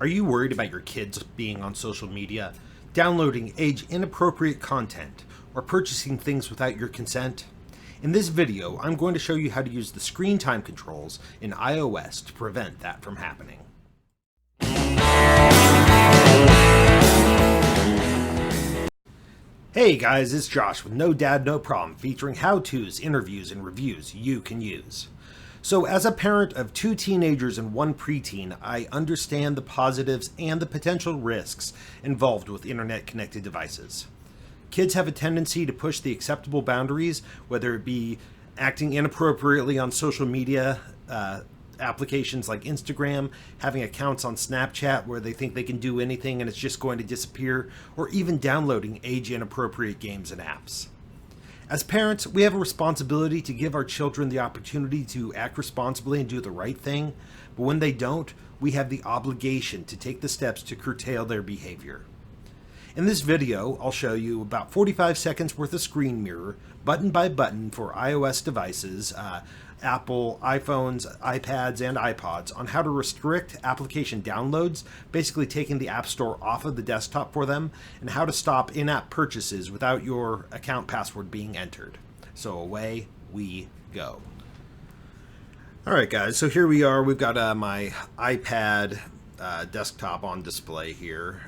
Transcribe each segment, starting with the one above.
Are you worried about your kids being on social media, downloading age-inappropriate content, or purchasing things without your consent? In this video, I'm going to show you how to use the screen time controls in iOS to prevent that from happening. Hey guys, it's Josh with No Dad, No Problem, featuring how-tos, interviews, and reviews you can use. So as a parent of 2 teenagers and 1 preteen, I understand the positives and the potential risks involved with internet-connected devices. Kids have a tendency to push the acceptable boundaries, whether it be acting inappropriately on social media applications like Instagram, having accounts on Snapchat where they think they can do anything and it's just going to disappear, or even downloading age-inappropriate games and apps. As parents, we have a responsibility to give our children the opportunity to act responsibly and do the right thing, but when they don't, we have the obligation to take the steps to curtail their behavior. In this video, I'll show you about 45 seconds worth of screen mirror, button by button for iOS devices, Apple, iPhones, iPads, and iPods on how to restrict application downloads, basically taking the App Store off of the desktop for them, and how to stop in-app purchases without your account password being entered. So away we go. Alright guys, so here we are. We've got my iPad desktop on display here.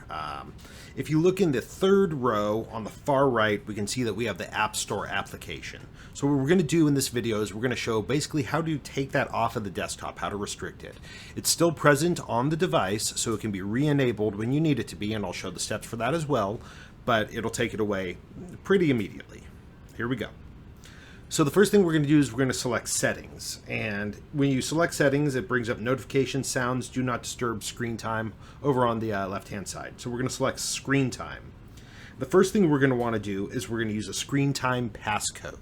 If you look in the third row on the far right, we can see that we have the App Store application. So what we're going to do in this video is we're going to show basically how to take that off of the desktop, how to restrict it. It's still present on the device, so it can be re-enabled when you need it to be, and I'll show the steps for that as well, but it'll take it away pretty immediately. Here we go. So the first thing we're going to do is we're going to select settings, and when you select settings, it brings up notification sounds, do not disturb screen time over on the left hand side. So we're going to select screen time. The first thing we're going to want to do is we're going to use a screen time passcode.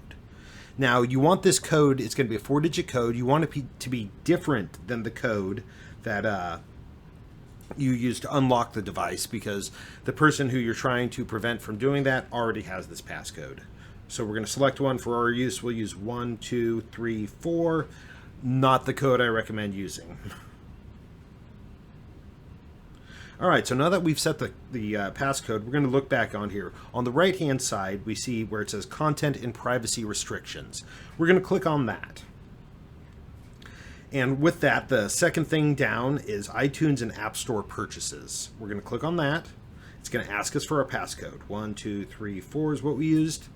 Now you want this code, it's going to be a 4-digit code. You want it to be different than the code that you use to unlock the device, because the person who you're trying to prevent from doing that already has this passcode. So we're going to select one for our use. We'll use 1, 2, 3, 4. Not the code I recommend using. All right, so now that we've set the passcode, we're going to look back on here. On the right-hand side, we see where it says Content and Privacy Restrictions. We're going to click on that. And with that, the second thing down is iTunes and App Store purchases. We're going to click on that. It's going to ask us for our passcode. 1, 2, 3, 4 is what we used.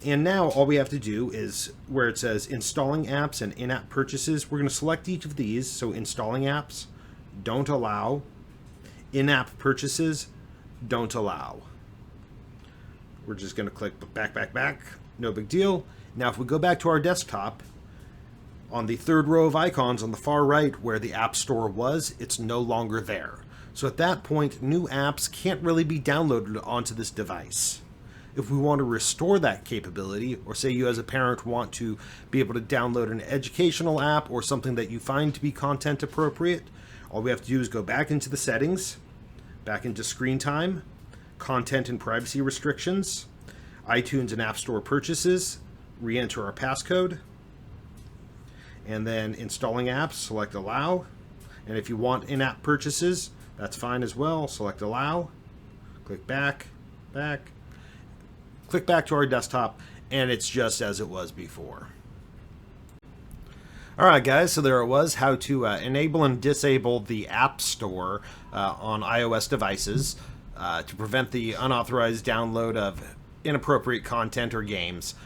And now all we have to do is where it says installing apps and in-app purchases, we're going to select each of these. So installing apps, don't allow. In-app purchases, don't allow. We're just going to click back. No big deal. Now if we go back to our desktop, on the third row of icons on the far right where the App Store was, it's no longer there. So at that point, new apps can't really be downloaded onto this device. If we want to restore that capability, or say you as a parent want to be able to download an educational app or something that you find to be content appropriate, all we have to do is go back into the settings, back into screen time, content and privacy restrictions, iTunes and App Store purchases, re-enter our passcode, and then installing apps, select allow. And if you want in-app purchases, that's fine as well. Select allow, click back. Click back to our desktop, and it's just as it was before. Alright guys, so there it was, how to enable and disable the App Store on iOS devices to prevent the unauthorized download of inappropriate content or games.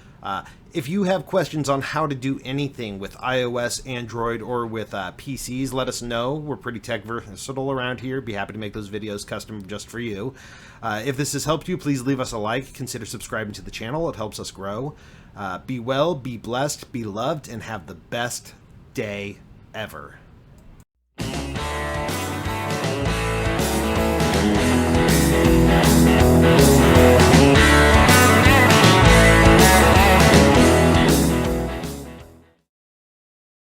If you have questions on how to do anything with iOS, Android, or with PCs, let us know. We're pretty tech versatile around here. Be happy to make those videos custom just for you. If this has helped you, please leave us a like. Consider subscribing to the channel. It helps us grow. Be well, be blessed, be loved, and have the best day ever.